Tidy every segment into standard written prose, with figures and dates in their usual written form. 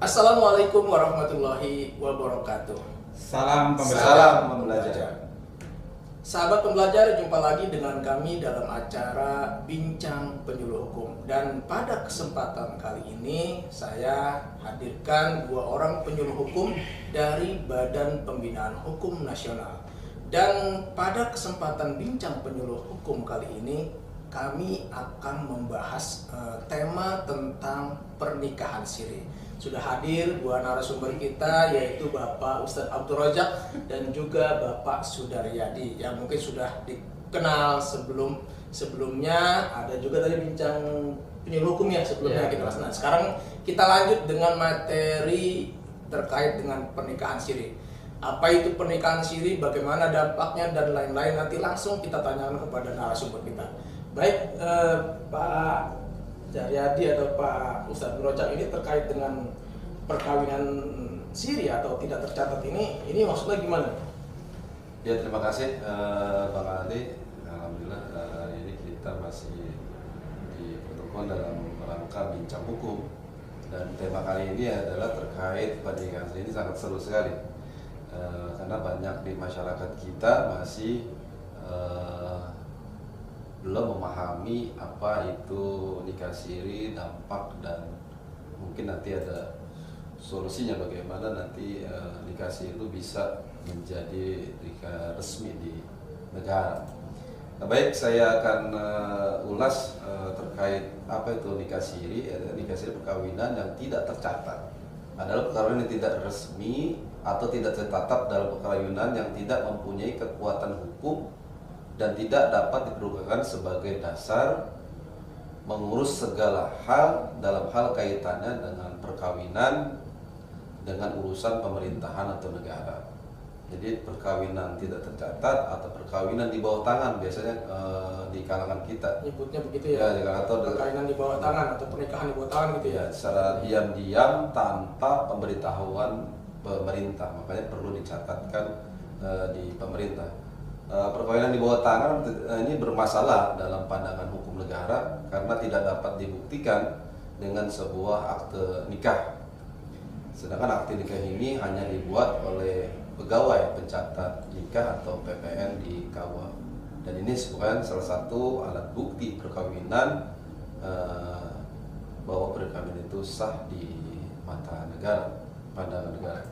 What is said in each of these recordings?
Assalamualaikum warahmatullahi wabarakatuh. Salam pembelajar. Salam pembelajar. Sahabat pembelajar, jumpa lagi dengan kami dalam acara Bincang Penyuluh Hukum. Dan pada kesempatan kali ini saya hadirkan dua orang penyuluh hukum dari Badan Pembinaan Hukum Nasional. Dan pada kesempatan Bincang Penyuluh Hukum kali ini kami akan membahas tema tentang pernikahan siri. Sudah hadir dua narasumber kita, yaitu Bapak Ustadz Abdul Rojak dan juga Bapak Sudaryadi, yang mungkin sudah dikenal sebelumnya. Ada juga tadi bincang penyuluh hukum ya sebelumnya kita bahas. Nah, sekarang kita lanjut dengan materi terkait dengan pernikahan siri. Apa itu pernikahan siri, bagaimana dampaknya dan lain-lain, nanti langsung kita tanyakan kepada narasumber kita. Baik, Pak Jaryadi atau Pak Ustadz Rojak, ini terkait dengan perkawinan siri atau tidak tercatat ini maksudnya gimana? Ya, terima kasih Bang Ali. Alhamdulillah ini kita masih dipertemukan dalam rangka bincang hukum, dan tema kali ini adalah terkait pernikahan siri. Ini sangat seru sekali karena banyak di masyarakat kita masih belum memahami apa itu nikah siri, dampak, dan mungkin nanti ada solusinya bagaimana nanti nikah siri itu bisa menjadi nikah resmi di negara. Nah, baik, saya akan ulas terkait apa itu nikah siri. Nikah siri perkawinan yang tidak tercatat, adalah perkawinan yang tidak resmi atau tidak tercatat dalam perkawinan yang tidak mempunyai kekuatan hukum dan tidak dapat dipergunakan sebagai dasar mengurus segala hal dalam hal kaitannya dengan perkawinan dengan urusan pemerintahan atau negara. Jadi perkawinan tidak tercatat atau perkawinan di bawah tangan biasanya di kalangan kita Nyebutnya begitu ya? atau perkawinan di bawah tangan atau pernikahan di bawah tangan gitu ya? secara diam-diam tanpa pemberitahuan pemerintah, makanya perlu dicatatkan di pemerintah. Perkawinan di bawah tangan ini bermasalah dalam pandangan hukum negara karena tidak dapat dibuktikan dengan sebuah akte nikah. Sedangkan akte nikah ini hanya dibuat oleh pegawai pencatat nikah atau PPN di KUA. Dan ini bukan salah satu alat bukti perkawinan bahwa perkawinan itu sah di mata negara, pandangan negara.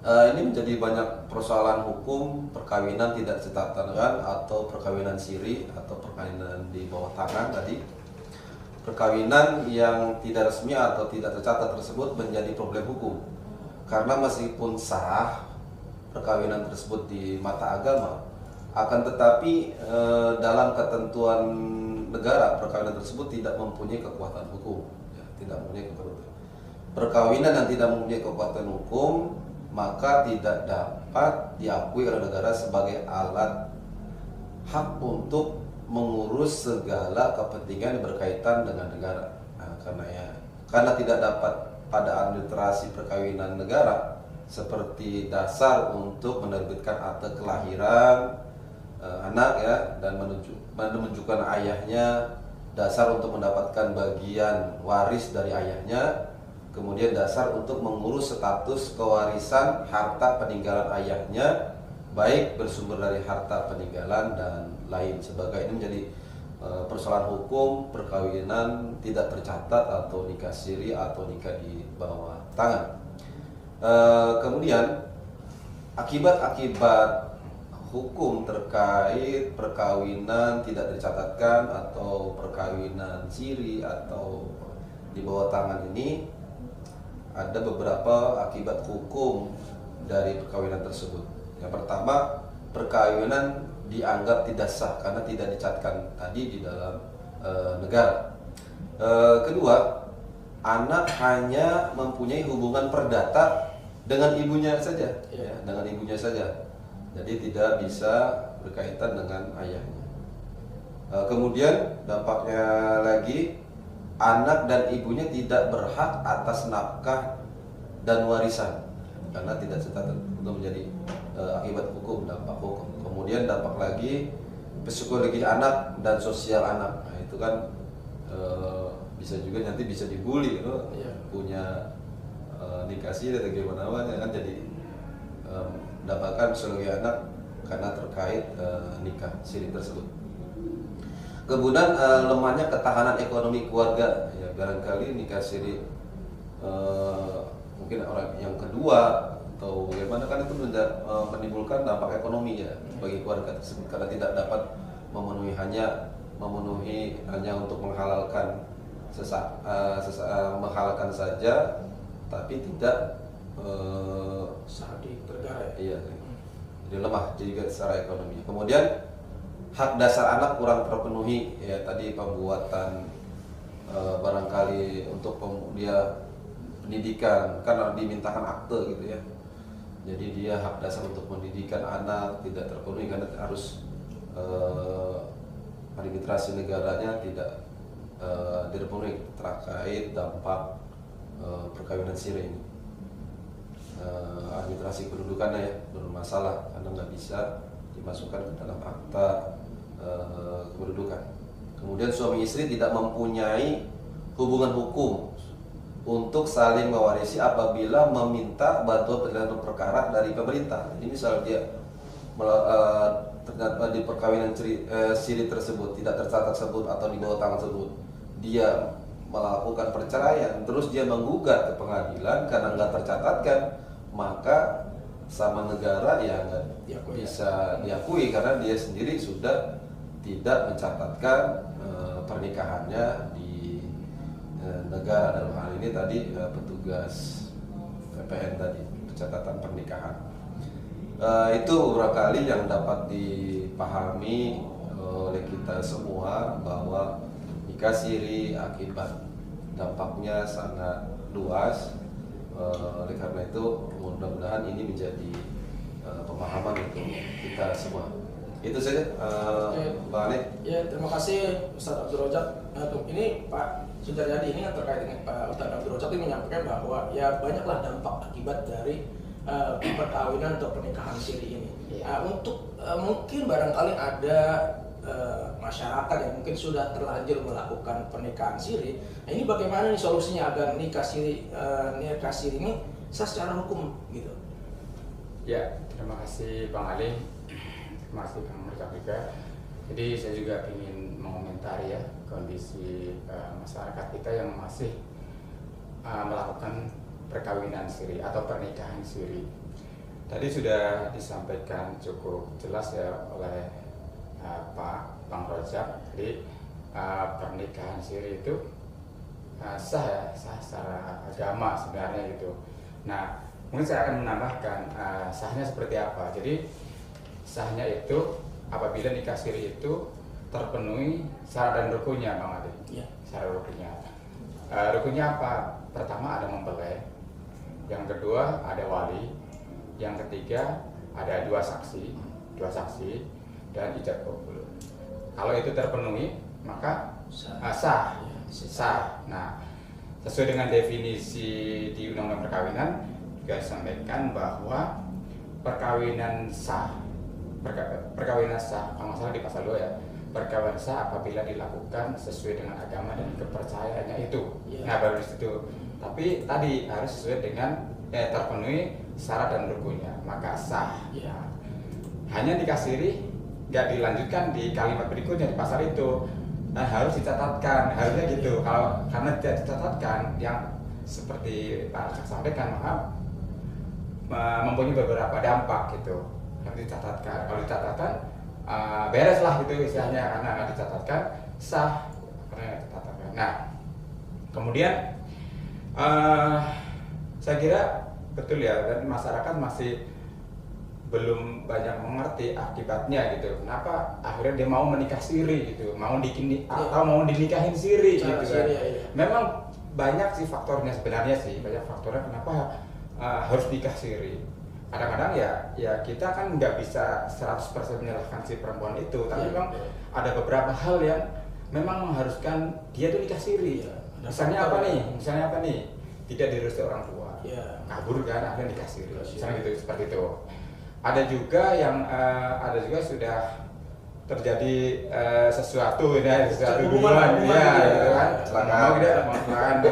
Ini menjadi banyak persoalan hukum perkawinan tidak tercatat atau perkawinan siri atau perkawinan di bawah tangan tadi. Perkawinan yang tidak resmi atau tidak tercatat tersebut menjadi problem hukum karena meskipun sah perkawinan tersebut di mata agama, akan tetapi dalam ketentuan negara perkawinan tersebut tidak mempunyai kekuatan hukum, tidak mempunyai kekuatan hukum. Perkawinan yang tidak mempunyai kekuatan hukum maka tidak dapat diakui oleh negara sebagai alat hak untuk mengurus segala kepentingan yang berkaitan dengan negara. Nah, karena tidak dapat pada administrasi perkawinan negara seperti dasar untuk menerbitkan akte kelahiran anak dan menunjukkan ayahnya, dasar untuk mendapatkan bagian waris dari ayahnya, kemudian dasar untuk mengurus status kewarisan harta peninggalan ayahnya, baik bersumber dari harta peninggalan dan lain sebagainya. Ini menjadi persoalan hukum perkawinan tidak tercatat atau nikah siri atau nikah di bawah tangan. Kemudian akibat-akibat hukum terkait perkawinan tidak tercatatkan atau perkawinan siri atau di bawah tangan ini, ada beberapa akibat hukum dari perkawinan tersebut. Yang pertama, perkawinan dianggap tidak sah karena tidak dicatatkan tadi di dalam negara. Kedua, anak hanya mempunyai hubungan perdata dengan ibunya saja, dengan ibunya saja. Jadi tidak bisa berkaitan dengan ayahnya. Kemudian dampaknya lagi, anak dan ibunya tidak berhak atas nafkah dan warisan karena tidak tercatat. Itu menjadi akibat hukum, dampak hukum. Kemudian dampak lagi psikologi anak dan sosial anak. Nah, itu kan bisa juga nanti bisa dibully, punya nikah siri atau gimana kan jadi mendapatkan sebagai anak karena terkait nikah siri tersebut. Kemudian lemahnya ketahanan ekonomi keluarga, ya barangkali nikah siri mungkin orang yang kedua atau bagaimana kan itu menimbulkan dampak ekonomi ya bagi keluarga tersebut karena tidak dapat memenuhi hanya untuk menghalalkan menghalalkan saja, tapi tidak sah di negara. Iya, jadi lemah juga secara ekonomi. Kemudian hak dasar anak kurang terpenuhi, ya tadi pembuatan barangkali untuk dia pendidikan karena dimintakan akte gitu ya. Jadi dia hak dasar untuk pendidikan anak tidak terpenuhi karena harus administrasi negaranya tidak dipenuhi terkait dampak perkawinan siri ini. Administrasi kedudukannya ya bermasalah karena nggak bisa dimasukkan ke dalam akta kependudukan. Kemudian suami istri tidak mempunyai hubungan hukum untuk saling mewarisi apabila meminta bantuan penyelesaian perkara dari pemerintah. Jadi misal dia ternyata di perkawinan siri tersebut tidak tercatat tersebut atau di bawah tangan tersebut dia melakukan perceraian, terus dia menggugat ke pengadilan karena nggak tercatatkan, maka sama negara ya nggak bisa diakui karena dia sendiri sudah tidak mencatatkan pernikahannya di negara, dalam hal ini tadi petugas PPN tadi, pencatatan pernikahan. Itu beberapa kali yang dapat dipahami oleh kita semua bahwa nikah siri akibat dampaknya sangat luas. Oleh karena itu mudah-mudahan ini menjadi pemahaman untuk kita semua. Itu saja, Bang Ali. Ya, terima kasih Ustaz Abdul Rojak. Ini Pak Sudaryadi ini yang terkait dengan Pak Ustaz Abdul Rojak ini menyampaikan bahwa ya banyaklah dampak akibat dari perkawinan atau pernikahan siri ini. Untuk mungkin barangkali ada masyarakat yang mungkin sudah terlanjur melakukan pernikahan siri. Nah, ini bagaimana nih solusinya agar nikah siri ini sah secara hukum gitu? Ya, terima kasih Bang Ali, terima kasih Bang Rojak juga. Jadi saya juga ingin mengomentari ya kondisi masyarakat kita yang masih melakukan perkawinan siri atau pernikahan siri. Tadi sudah disampaikan cukup jelas ya oleh Pak Bang Rojak. Jadi pernikahan siri itu sah ya, sah secara agama sebenarnya gitu. Nah, mungkin saya akan menambahkan sahnya seperti apa. Jadi sahnya itu apabila nikah siri itu terpenuhi syarat dan rukunnya, Bang Adi. Ya. Syarat rukunnya. Rukunnya apa? Pertama ada mempelai, yang kedua ada wali, yang ketiga ada dua saksi, dan ijab kabul. Kalau itu terpenuhi maka sah. Nah, sesuai dengan definisi di Undang-Undang Perkawinan juga disampaikan bahwa perkawinan sah, kalau nggak salah di pasal 2 ya, perkawinan sah apabila dilakukan sesuai dengan agama dan kepercayaannya itu. Nah, baru di situ. Tapi tadi harus sesuai dengan terpenuhi syarat dan rukunnya, maka sah. Hanya nikah siri nggak dilanjutkan di kalimat berikutnya di pasal itu. Nah, harus dicatatkan, harusnya gitu. Kalau karena tidak dicatatkan, yang seperti Pak Rojak sampaikan, maka mempunyai beberapa dampak gitu. Harus dicatatkan. Kalau dicatatkan, beres lah gitu istilahnya, karena nggak dicatatkan sah karena dicatatkan. Nah, kemudian saya kira betul ya, dan masyarakat masih belum banyak mengerti akibatnya gitu. Kenapa akhirnya dia mau menikah siri gitu, atau mau dinikahin siri gitu kan. Memang banyak sih faktornya sebenarnya banyak faktornya kenapa harus nikah siri. Kadang-kadang ya kita kan nggak bisa 100% menyalahkan si perempuan itu, tapi memang ada beberapa hal yang memang mengharuskan dia tuh nikah siri. Misalnya apa nih? Tidak direstui orang tua, kabur kan, akhirnya nikah siri. Misalnya gitu, seperti itu. Ada juga sudah terjadi sesuatu hubungan duluan ya gitu. gitu kan, Kecelakaan. mau dia kecelakaan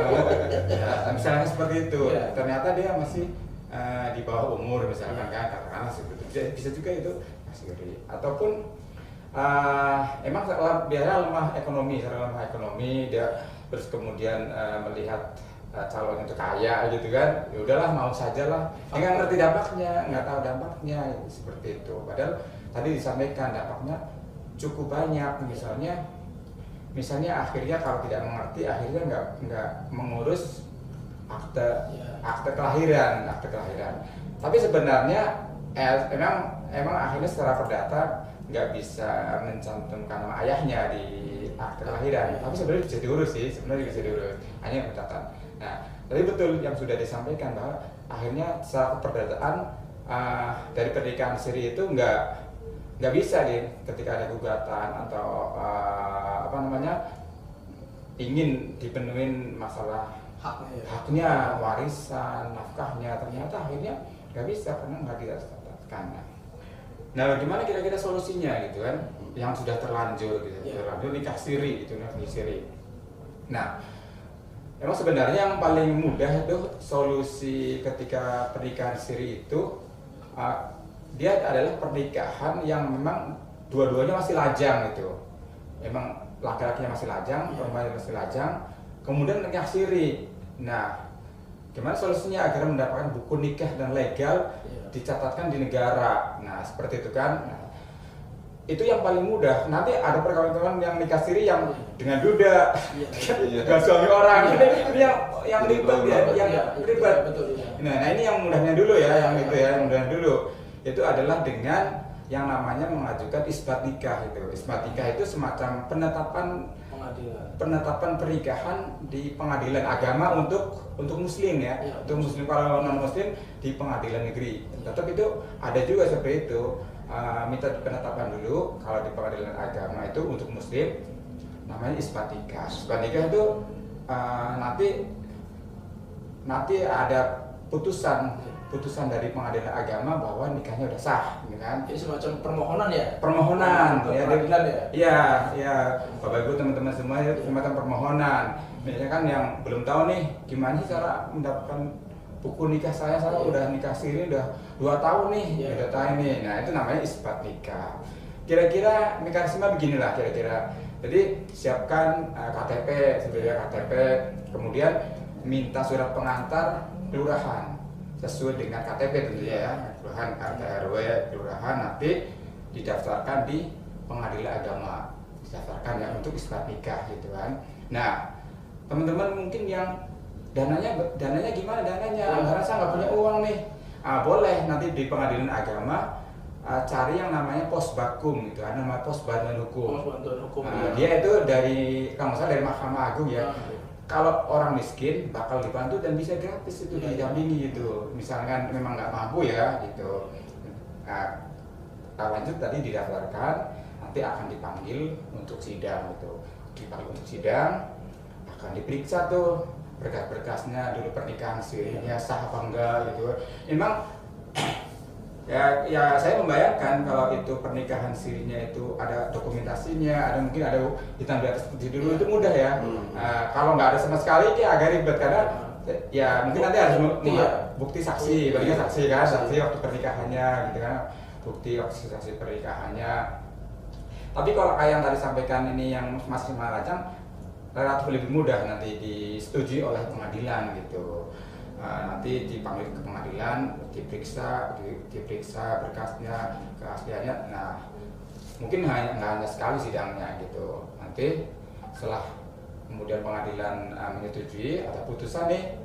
ya, misalnya seperti itu. Iya. Ternyata dia masih di bawah umur misalkan kan, katakanlah seperti itu. Bisa juga itu siri. Ataupun emang biasanya lemah ekonomi dia, terus kemudian melihat calon itu kaya gitu kan, ya udahlah mau saja lah, nggak ngerti dampaknya, nggak tahu dampaknya gitu, seperti itu. Padahal tadi disampaikan dampaknya cukup banyak, misalnya akhirnya kalau tidak mengerti, akhirnya nggak mengurus akte kelahiran. Tapi sebenarnya emang akhirnya secara perdata nggak bisa mencantumkan nama ayahnya di akte kelahiran, tapi sebenarnya bisa diurus sih, hanya yang mencatat. Nah, tapi betul yang sudah disampaikan bahwa akhirnya secara keperdataan dari pernikahan siri itu nggak bisa ketika ada gugatan atau ingin dipenuhin masalah haknya, warisan, nafkahnya, ternyata akhirnya nggak bisa karena nggak dicatatkan. Nah, bagaimana kira-kira solusinya gitu kan? Yang sudah terlanjur terlanjur nikah siri itu Nah, emang sebenarnya yang paling mudah itu solusi ketika pernikahan siri itu dia adalah pernikahan yang memang dua-duanya masih lajang gitu. Emang laki-lakinya masih lajang, perempuannya masih lajang, kemudian nikah siri. Nah, gimana solusinya agar mendapatkan buku nikah dan legal dicatatkan di negara? Nah, seperti itu kan. Nah, itu yang paling mudah. Nanti ada perkawinan yang nikah siri yang dengan duda, dengan suami orang. Ini yang ribet yang ribet. Nah, ini yang mudahnya dulu ya, yang mudahnya dulu. Itu adalah dengan yang namanya mengajukan isbat nikah itu. Isbat nikah itu semacam penetapan pernikahan di pengadilan agama untuk muslim ya. Untuk muslim, kalau non muslim di pengadilan negeri. Tetap itu ada juga seperti itu. Minta penetapan dulu kalau di pengadilan agama itu untuk muslim namanya isbat nikah. Isbat nikah itu nanti ada putusan dari pengadilan agama bahwa nikahnya udah sah, kan? Ini semacam permohonan ya? Permohonan ya, pengadilan ya? Iya, Bapak Ibu teman-teman semua ya, semacam permohonan. Misalnya kan yang belum tahu nih gimana sih cara mendapatkan buku nikah saya udah nikah siri udah 2 tahun nih, udah tahun nih. Nah, itu namanya isbat nikah. Kira-kira mekanisme beginilah kira-kira. Jadi siapkan KTP, sebenarnya KTP, kemudian minta surat pengantar kelurahan sesuai dengan KTP tentunya ya, kelurahan, RT RW, kelurahan, nanti didaftarkan di pengadilan agama, didaftarkan ya untuk isbat nikah gitu kan. Nah, teman-teman mungkin yang dananya gimana dananya? Anggaran saya nggak punya uang nih. Boleh nanti di pengadilan agama cari yang namanya posbakum gitu, ada nama pos bantuan hukum. Dia itu kalau nggak salah dari Mahkamah Agung ya. Kalau orang miskin bakal dibantu dan bisa gratis itu didampingi gitu. Misalkan memang nggak mampu ya gitu. Nah, lanjut tadi didaftarkan, nanti akan dipanggil untuk sidang gitu. Dipanggil untuk sidang, akan diperiksa tuh berkas-berkasnya dulu, pernikahan sirinya sah apa enggak gitu. Memang ya saya membayangkan kalau itu pernikahan sirinya itu ada dokumentasinya, ada mungkin ada hitam di atas putih dulu, itu mudah ya. Kalau nggak ada sama sekali ini agak ribet karena ya mungkin nanti harus bukti saksi, bagi saksi kan, saksi waktu pernikahannya gitu kan, bukti waktu saksi pernikahannya. Tapi kalau kayak yang tadi sampaikan ini yang masih malajang, relatif lebih mudah nanti disetujui oleh pengadilan gitu. Nanti dipanggil ke pengadilan, diperiksa berkasnya, keasliannya. Nah, mungkin nggak hanya sekali sidangnya gitu. Nanti setelah kemudian pengadilan menyetujui ada putusan nih,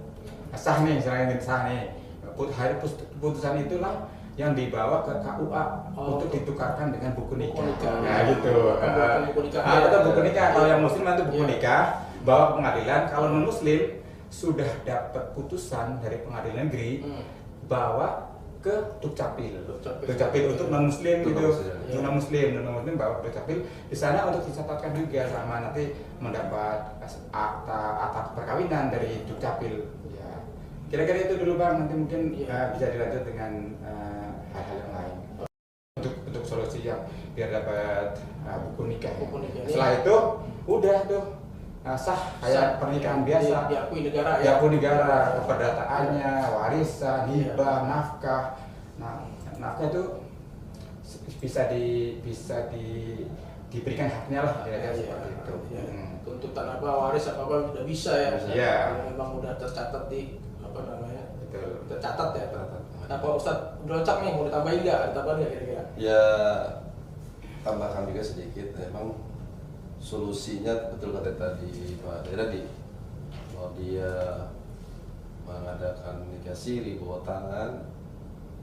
sah nih, misalnya sah nih. Hari putusan itulah yang dibawa ke KUA untuk ditukarkan dengan buku nikah. Nah gitu. Atau buku nikah. Kalau yang muslim itu buku nikah, bawa ke pengadilan. Kalau non muslim sudah dapat putusan dari pengadilan negeri, bawa ke Dukcapil untuk non muslim gitu. Non muslim bawa ke Dukcapil di sana untuk dicatatkan juga, sama nanti mendapat akta perkawinan dari Dukcapil. Ya. Kira-kira itu dulu Bang, nanti mungkin bisa dilanjut dengan hal-hal yang lain. Untuk solusi solusi yang biar dapat buku nikah. Buku nikah. Setelah itu udah tuh sah kayak pernikahan biasa. Diakui negara ya. Diakui negara, keperdataannya, warisan, hibah, nafkah. Nah, nafkah itu bisa diberikan haknya lah kira-kira seperti itu. Ya. Tuntutan apa waris apa sudah bisa ya. Iya. Kalau memang udah tercatat di apa namanya? Betul. Tercatat ya. Nah, Pak Ustadz udah lengkap nih, mau ditambahin nggak? Ada tambahan nggak kira-kira? Ya, tambahkan juga sedikit. Memang solusinya betul kata tadi Pak Deradi, kalau dia mengadakan nikah siri bawa tangan,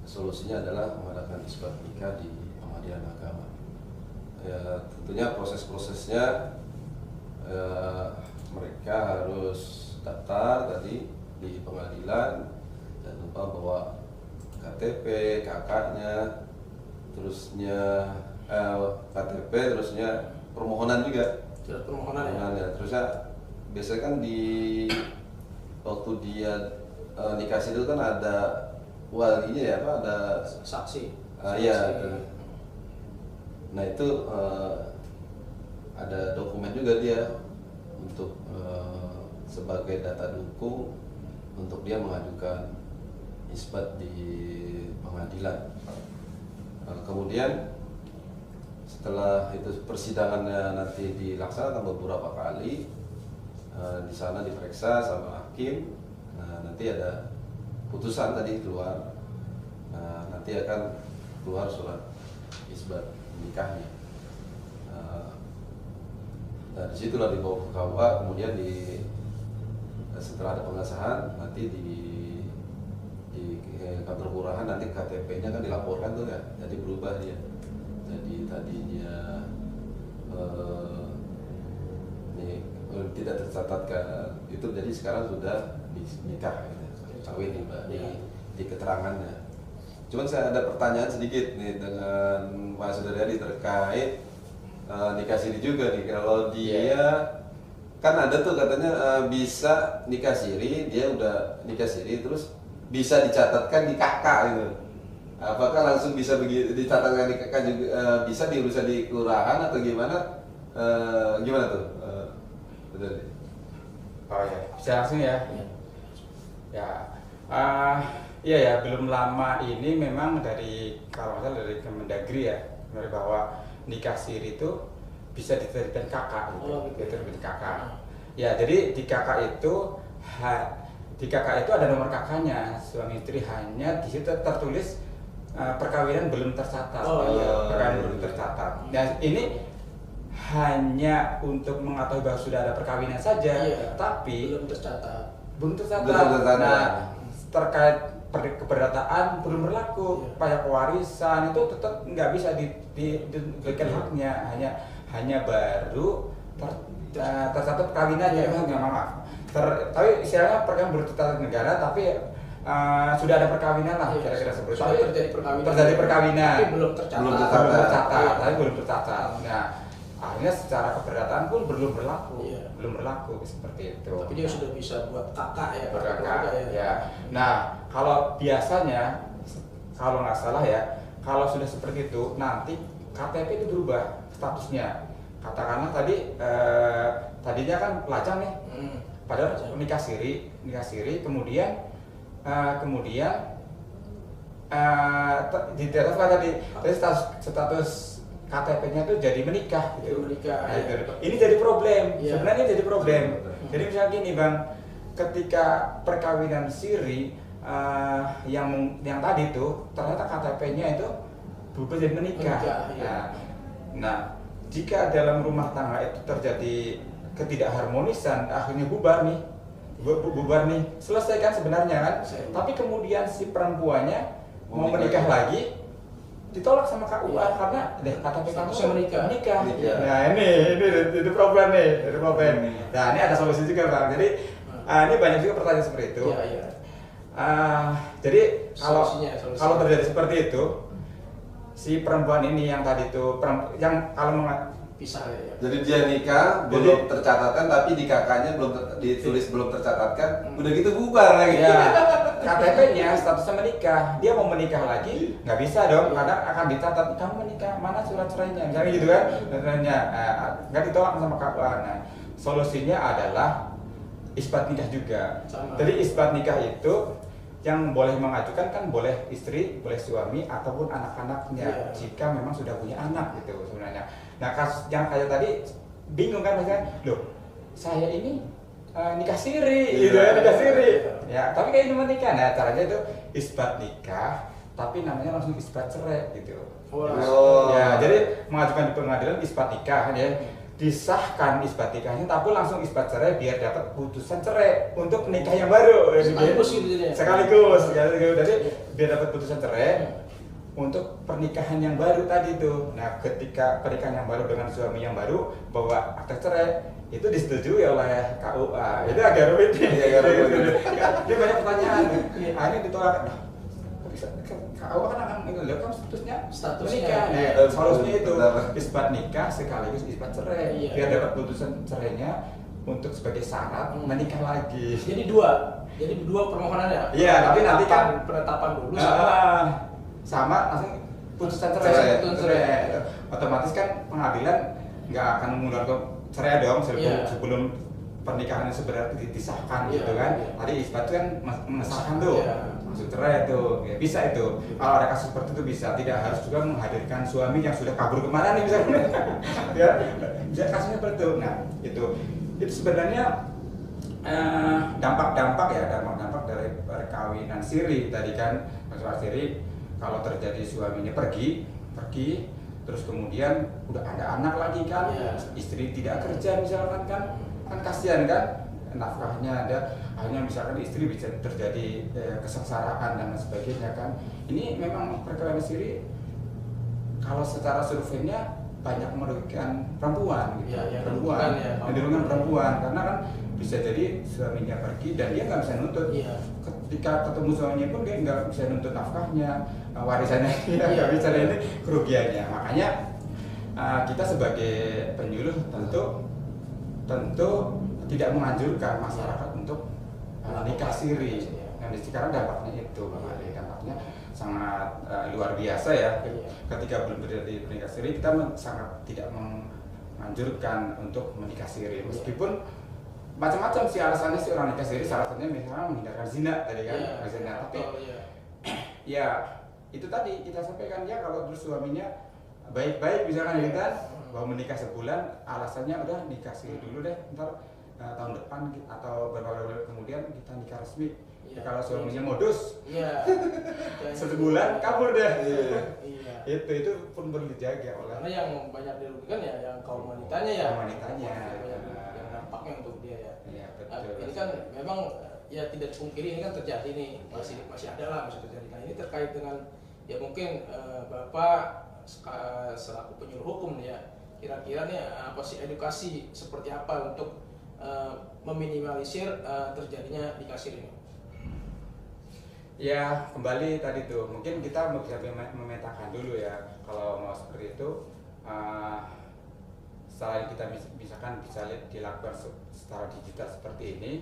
solusinya adalah mengadakan isbat nikah di pengadilan agama. Ya, tentunya proses-prosesnya mereka harus daftar tadi di pengadilan, dan lupa bawa KTP, kakaknya, terusnya KTP, terusnya permohonan juga. Surat permohonan ya. Terusnya biasanya kan di waktu dia nikah itu kan ada walinya ya, apa ada Saksi. iya. Nah itu ada dokumen juga dia untuk sebagai data dukung untuk dia mengajukan isbat di pengadilan. Kemudian setelah itu persidangannya nanti dilaksanakan beberapa kali, di sana diperiksa sama hakim. Nah, nanti ada putusan tadi keluar. Nah, nanti akan keluar surat isbat nikahnya. Nah, disitulah dibawa ke KUA, kemudian setelah ada pengesahan nanti di kantor kelurahan nanti KTP-nya kan dilaporkan tuh ya, jadi berubah dia. Jadi tadinya tidak tercatatkan itu, jadi sekarang sudah nikah, kawin di keterangannya. Cuman saya ada pertanyaan sedikit nih dengan Mas Sudaryadi terkait nikah siri juga nih. Kalau dia kan ada tuh katanya bisa nikah siri, dia udah nikah siri terus bisa dicatatkan di kakak gitu. Apakah langsung bisa begitu dicatatkan di kakak juga, bisa diurus di kelurahan atau gimana? Gimana tuh? Betul. Oh ya, bisa langsung ya. Iya ya, belum lama ini memang dari kalau nggak salah dari Kemendagri ya, dari bahwa nikah siri itu bisa diterbitkan kakak gitu. Diterbitkan kakak. Ya, jadi di kakak itu ada nomor kakaknya, suami istri, hanya di situ tertulis perkawinan belum tercatat. Perkawinan belum tercatat. Dan ini hanya untuk mengetahui bahwa sudah ada perkawinan saja, tapi belum tercatat. Nah, terkait keperdataan belum berlaku, pajak warisan itu tetap nggak bisa diberikan haknya, hanya baru tercatat perkawinannya, maaf. Tapi istilahnya perkawinan belum tercatat negara, tapi sudah ada perkawinan lah, kira-kira seperti itu. Terjadi perkawinan, tapi belum tercatat. Nah, akhirnya secara keperdataan pun belum berlaku seperti itu. Tapi dia sudah bisa buat kakak ya, kakak ya. Nah, kalau biasanya kalau nggak salah ya, kalau sudah seperti itu nanti KTP itu berubah statusnya. Katakanlah tadinya kan pelacang nih, padahal nikah siri, kemudian ditetapkan tadi status KTP-nya tuh jadi menikah gitu. Ini jadi problem. Sebenarnya jadi problem. Jadi misalnya gini Bang, ketika perkawinan siri yang tadi tuh ternyata KTP-nya itu berubah jadi menikah. Nah, jika dalam rumah tangga itu terjadi ketidakharmonisan, akhirnya bubar nih, selesai kan sebenarnya kan. Tapi kemudian si perempuannya mau menikah lagi, ditolak sama KUA karena KTP kamu menikah. Nah ini problem nih, Nah ini ada solusi juga Bang. Jadi ini banyak juga pertanyaan seperti itu. Jadi kalau terjadi seperti itu, si perempuan ini yang tadi itu yang kalau pisah ya. Jadi dia nikah belum tercatatkan, tapi di kakaknya belum ditulis belum tercatatkan, udah gitu bubar lagi. Ya, KTP-nya statusnya menikah, dia mau menikah lagi nggak bisa dong, kadang akan dicatat kamu menikah, mana surat cerainya, misalnya gitu kan, cerainya nggak ditolak sama KUA. Nah, solusinya adalah isbat nikah juga. Sama. Jadi isbat nikah itu yang boleh mengajukan kan boleh istri, boleh suami ataupun anak-anaknya jika memang sudah punya anak gitu sebenarnya. Nah kasus yang kayak tadi bingung kan misalnya, loh saya ini nikah siri gitu ya, nikah siri ya, tapi kayak ini menikah. Nah caranya itu isbat nikah tapi namanya langsung isbat cerai gitu. Wow. Ya jadi mengajukan di pengadilan isbat nikah ya, disahkan isbat nikahnya tapi langsung isbat cerai biar dapat putusan cerai untuk nikah yang baru. Sekaligus gitu ya. Sekaligus. Jadi biar dapat putusan cerai untuk pernikahan yang baru tadi tuh. Nah, ketika pernikahan yang baru dengan suami yang baru bawa akta cerai itu disetujui oleh KUA. Itu agak rumit. Iya, agak rumit. Dia banyak pertanyaan. Ini ditolak. KUA kan akan menilai kan statusnya menikah. Nah, solusinya itu isbat nikah sekaligus isbat cerai biar dapat putusan cerainya untuk sebagai syarat menikah lagi. Jadi dua permohonannya. Iya, tapi nanti kan penetapan dulu sama langsung putusan cerai. Otomatis kan pengadilan nggak akan mengeluarkan cerai dong sebelum pernikahan sebenarnya disahkan gitu kan. Tadi isbat itu kan mengesahkan tuh. Langsung cerai itu, ya bisa itu. Kalau ada kasus seperti itu bisa, tidak harus juga menghadirkan suami yang sudah kabur kemana nih misalnya. Ya, bisa kasusnya seperti itu. Nah, itu sebenarnya dampak-dampak dari perkawinan siri tadi kan. Masalah siri kalau terjadi suaminya pergi, terus kemudian udah ada anak lagi kan, istri tidak kerja misalkan kan kasihan kan. Nafkahnya ada, akhirnya misalkan istri bisa terjadi kesengsaraan dan sebagainya kan. Ini memang perkawinan siri kalau secara surveinya banyak merugikan perempuan gitu. Dirugikan perempuan karena kan bisa jadi suaminya pergi dan dia nggak bisa nuntut. Ketika ketemu suaminya pun dia nggak bisa nuntut nafkahnya, warisannya nggak bisa, ini kerugiannya. Makanya kita sebagai penyuluh tentu tidak menganjurkan masyarakat untuk nikah siri. Nah, sekarang dampaknya itu, dampaknya sangat luar biasa ya. Ketika belum terjadi nikah siri, kita sangat tidak menganjurkan untuk menikah siri. Meskipun macam-macam sih alasannya si orang nikah siri, salah satunya misalnya menghindarkan zina tadi kan, zina. Tapi ya itu tadi kita sampaikan ya, kalau terus suaminya baik-baik misalkan kita bahwa menikah sebulan, alasannya udah nikah siri dulu deh, ntar tahun depan atau beberapa bulan kemudian kita nikah resmi. Kalau suaminya modus, sebulan kabur deh. Itu pun perlu dijaga oleh. Karena yang banyak dirugikan ya yang kaum wanitanya ya. Yang dampaknya untuk dia ya. Ini kan memang ya tidak dipungkiri, ini kan terjadi nih, masih ada lah masih terjadi. Nah ini terkait dengan ya mungkin Bapak selaku penyuluh hukum ya, kira-kira nih apa sih edukasi seperti apa untuk meminimalisir terjadinya nikah siri ini? Ya kembali tadi tuh, mungkin kita bisa memetakan dulu ya kalau mau seperti itu. Selain kita misalkan bisa dilakukan secara digital seperti ini,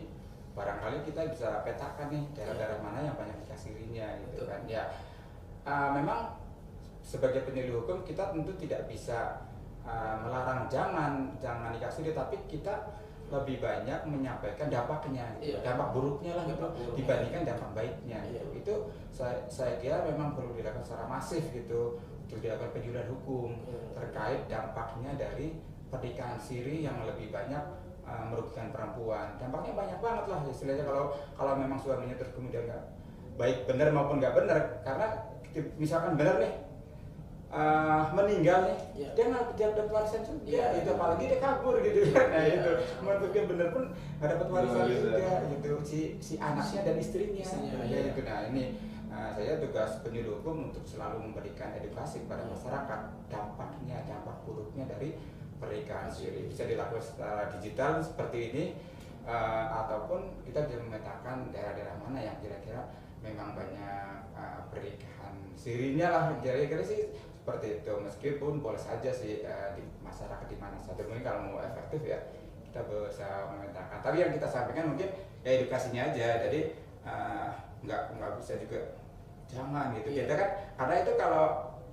barangkali kita bisa petakan nih daerah-daerah mana yang banyak nikah sirinya gitu kan. Ya memang sebagai penyuluh hukum kita tentu tidak bisa melarang jangan nikah siri, tapi kita lebih banyak menyampaikan dampaknya, dampak buruknya lah gitu, dibandingkan dampak baiknya. Itu saya kira memang perlu dilakukan secara masif gitu, untuk dilakukan penyuluhan hukum terkait dampaknya dari pernikahan siri yang lebih banyak merugikan perempuan. Dampaknya banyak banget lah istilahnya, kalau memang suaminya terus kemudian nggak baik benar maupun nggak benar, karena misalkan benar nih meninggal nih, dia nggak dapat warisan juga, itu apalagi dia kabur gitu kan. Nah itu menurut dia bener pun nggak dapat warisan juga gitu, si anaknya dan istrinya. Gitu. Nah ini saya tugas penyuluh hukum untuk selalu memberikan edukasi kepada masyarakat dampak buruknya dari pernikahan siri. Bisa dilakukan secara digital seperti ini, ataupun kita bisa memetakan daerah-daerah mana yang kira-kira memang banyak pernikahan sirinya lah, kira-kira sih seperti itu. Meskipun boleh saja sih di masyarakat di mana saja mungkin kalau mau efektif ya kita bisa memetakan. Tapi yang kita sampaikan mungkin ya edukasinya aja. Jadi nggak bisa juga jangan gitu. Kita kan karena itu kalau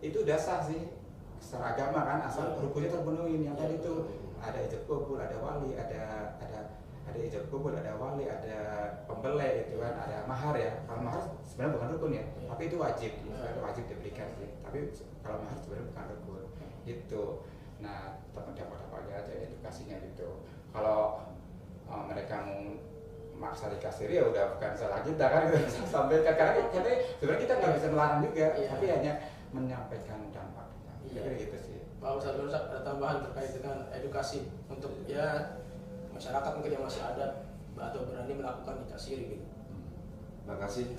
itu udah sah sih secara agama kan, asal rukunnya terpenuhi yang tadi itu ada ijab kabul, ada wali, ada ijab kabul, ada wali, ada pembelai gitu kan, ada mahar ya. Kalau mahar sebenarnya bukan rukun ya, tapi itu wajib, wajib diberikan sih. Tapi kalau mahar sebenarnya bukan rukun gitu. Nah, dapat aja edukasinya gitu. Kalau mereka mau maksa dikasih ya udah bukan salah kita kan, sampai karena sebenarnya kita nggak bisa melarang juga, tapi hanya menyampaikan dampaknya. Gitu sih. Pak Ustadz ada tambahan terkait dengan edukasi untuk ya masyarakat mungkin yang masih ada atau berani melakukan nikah siri gitu. Makasih.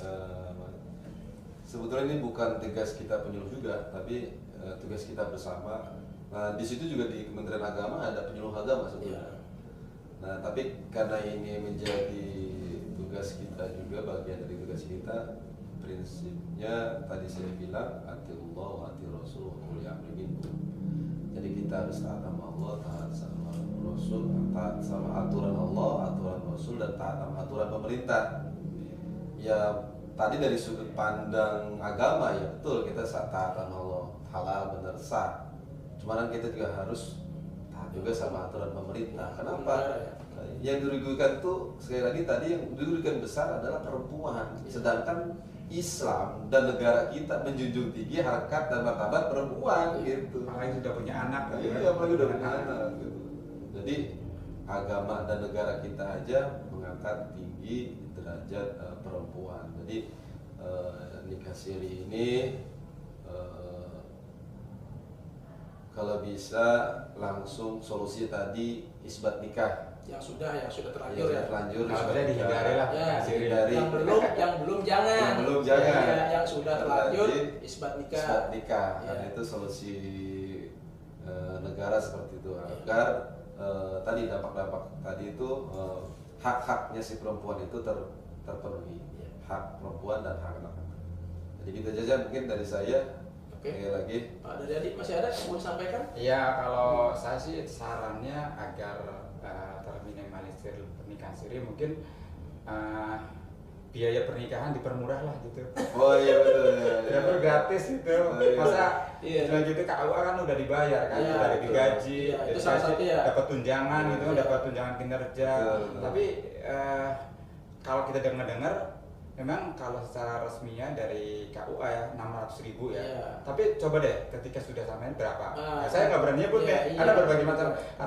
Sebetulnya ini bukan tugas kita penyuluh juga, tapi tugas kita bersama. Nah, di situ juga di Kementerian Agama ada penyuluh agama sebenarnya. Nah, tapi karena ini menjadi tugas kita juga, bagian dari tugas kita, prinsipnya tadi saya bilang atiullah wa ati rasul wa ulil amri minkum. Jadi kita harus taat sama Allah, taat sama Rasul, taat sama aturan Allah, aturan Rasul, dan taat sama aturan pemerintah. Ya tadi dari sudut pandang agama ya betul, kita taat sama Allah, halal benar sah. Cuman kita juga harus taat juga sama aturan pemerintah. Kenapa? Yang dirugikan tuh sekali lagi tadi yang dirugikan besar adalah perempuan. Sedangkan Islam dan negara kita menjunjung tinggi harkat dan martabat perempuan gitu. Apalagi sudah punya anak kan? Iya, apalagi udah punya anak gitu. Jadi agama dan negara kita aja mengangkat tinggi derajat perempuan. Jadi nikah siri ini kalau bisa langsung solusi tadi isbat nikah yang sudah terlanjur ya. Terlanjur Kalau bisa dihindari lah. Ya, dihindari. yang belum jangan. Yang belum jangan. Ya, yang sudah terlanjur isbat nikah. Isbat nikah. Ya. Karena itu solusi negara seperti itu agar tadi dampak-dampak tadi itu hak-haknya si perempuan itu terpenuhi. Ya. Hak perempuan dan hak anak-anak. Jadi gitu aja mungkin dari saya. Oke. Lagi. Pak dari adik masih ada yang mau disampaikan? Iya, kalau saya sih sarannya agar terminimalisir pernikahan siri, mungkin biaya pernikahan dipermurah lah gitu. Oh iya betul. Ya gratis gitu. iya. Masa udah gitu KUA kan udah dibayar kan, Iya, udah digaji, iya, itu salah satu ya. dapat tunjangan gitu, Iya. dapat tunjangan kinerja. Betul. Tapi kalau kita dengar-dengar memang kalau secara resminya dari KUA ya 600.000 ya. Iya. Tapi coba deh ketika sudah sampai berapa? Ah, Ya, saya nggak berani nyebut iya, ya. iya. Ada berbagai macam.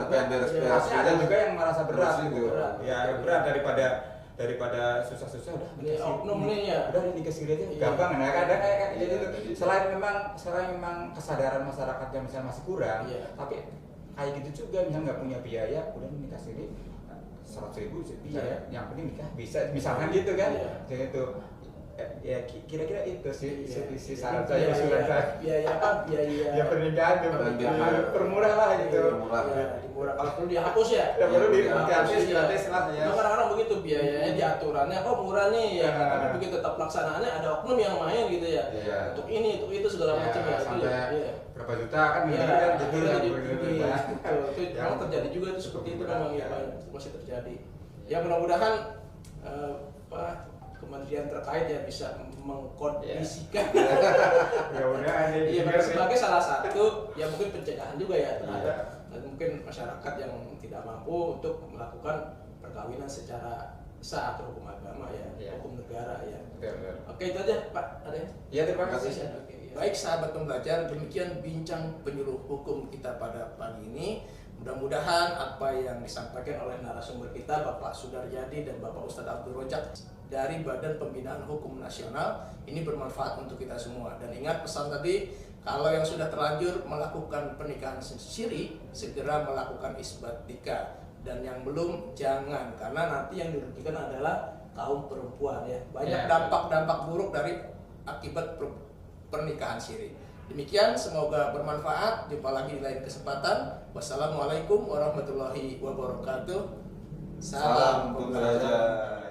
Beres-beres. Pasti ada juga yang merasa berat Beres gitu. berat. Ya berat daripada susah-susah udah Ini oknum nih ya. Udah nikah siri aja Iya. gampang. Nah kadang kayak Iya, gitu. iya. Selain memang kesadaran masyarakat yang misalnya masih kurang, Iya. tapi kayak gitu juga misalnya nggak punya biaya, udah nikah siri 100.000 bisa ya, yang penting nikah bisa, misalkan gitu kan, Iya. jadi itu ya kira-kira itu sih Iya. isi saran saya, usulan saya. Biaya apa? Biaya. Ya pernikahan, permurah lah gitu. Permurah. Ya, dimurah. Kalau perlu dihapus ya. Ya perlu Dihapus, gratis lah ya. Nah, kadang-kadang begitu biayanya di aturannya, oh murah nih ya. Nah. Tapi begitu tetap pelaksanaannya ada oknum yang main gitu ya. Iya. Untuk ini, untuk itu segala Ya, macam ya. Itu sampai ya. Iya. berapa juta kan Iya, gitu kan, gitu akhirnya ya, jadi begitu. tinggi. Itu Ya. memang terjadi juga itu seperti itu Cukup memang berat, ya, ya. masih terjadi. Ya mudah-mudahan kementerian terkait ya bisa mengkondisikan. Ya udah Iya, ini sebagai salah satu ya mungkin pencegahan juga ya terhadap Iya. mungkin masyarakat yang tidak mampu untuk melakukan perkawinan secara sah atau hukum agama ya, Iya. hukum negara ya. Betul. Oke, itu aja Pak. Ada yang? Ya terima kasih. Oke, ya. Baik sahabat pembelajar, demikian bincang penyuluh hukum kita pada pagi ini. Mudah-mudahan apa yang disampaikan oleh narasumber kita Bapak Sudaryadi dan Bapak Ustadz Abdul Rojak dari Badan Pembinaan Hukum Nasional ini bermanfaat untuk kita semua. Dan ingat pesan tadi, kalau yang sudah terlanjur melakukan pernikahan siri, segera melakukan isbat nikah. Dan yang belum jangan, karena nanti yang dirugikan adalah kaum perempuan ya. Banyak Ya. dampak-dampak buruk dari akibat pernikahan siri. Demikian, semoga bermanfaat. Jumpa lagi di lain kesempatan. Wassalamualaikum warahmatullahi wabarakatuh. Salam pembelajar.